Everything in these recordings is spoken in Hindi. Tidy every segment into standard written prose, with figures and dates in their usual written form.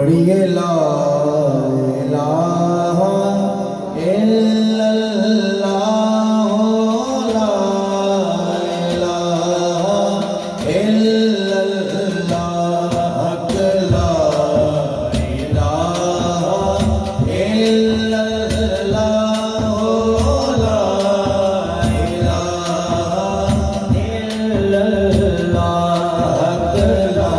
पढ़िए ला इलाहा इल्लल्लाह ला इलाहा इल्लल्लाह हक ला इलाहा इल्लल्लाह ला इलाहा इल्लल्लाह हक ला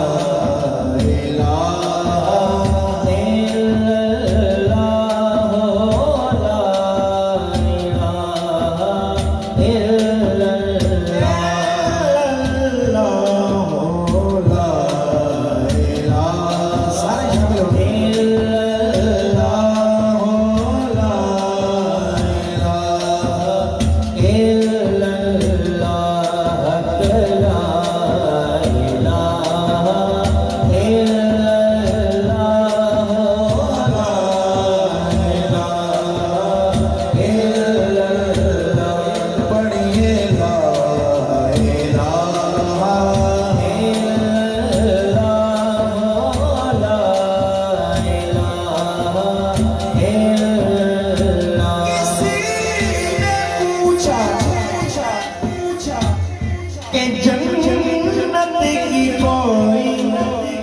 के जन्नत की कोई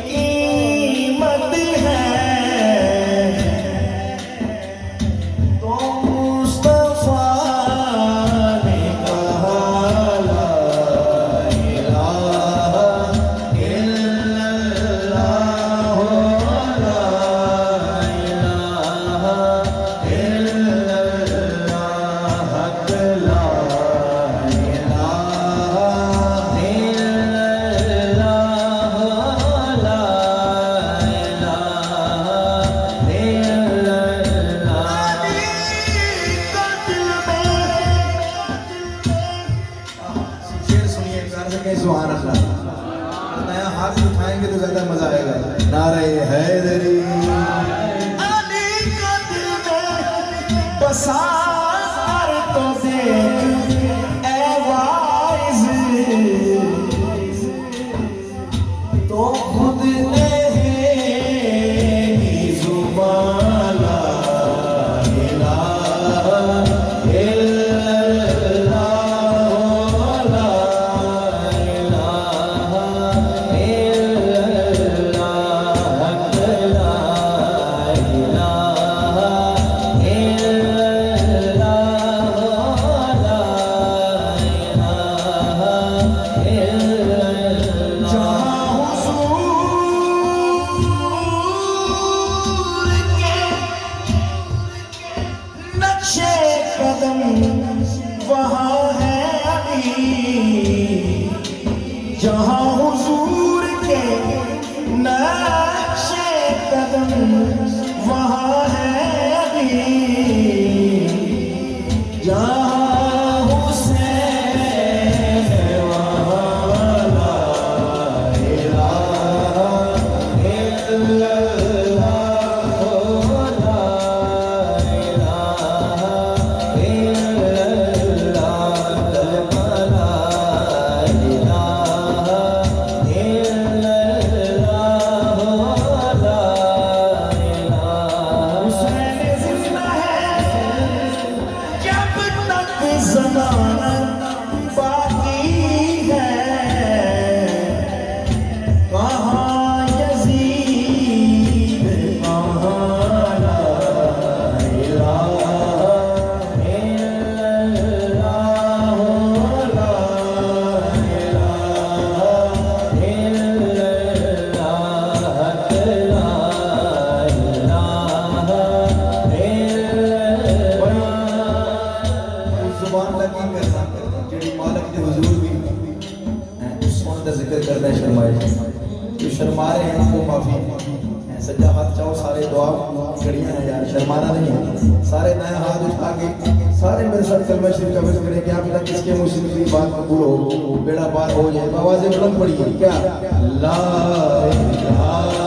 कीमत है तो मुस्तफा ने कहा ला इलाहा इल्लल्लाह ला इलाहा इल्लल्लाह हक ला सुभान अल्लाह। नया हाथ उठाएंगे तो ज्यादा मजा आएगा। नारे हैदरी अली का दिल में बसा तो देख ए वाइज तो खुद ने जुबान ला इलाहा कदम वहाँ है अभी जहाँ हुजूर के नक्शे कदम वहाँ है अभी जहाँ हुसैन वहाँ ला इलाहा इल्लल्लाह ज़माना बाकी है कहाँ यज़ीद कहाँ ला इलाहा इल्लल्लाह ला इलाहा इल्लल्लाह हक ला इलाहा इल्लल्लाह जुबान लगी करना जेड़ी मालिक के हुजूर भी उस्मान का जिक्र करना शर्माए जो शर्मा रहे हैं उनको माफी सज्जा हाथ चाहो सारे दुआ करिए ना यार शर्माना नहीं है सारे नए हाथ उठा के सारे मेरे साथ कलमा शरीफ का विज़ करें कि आप तक किसके मुंह से निकली बात कबूल हो बेड़ा पार हो जाए आवाज़ें बुलंद पड़ी क्या ला इलाहा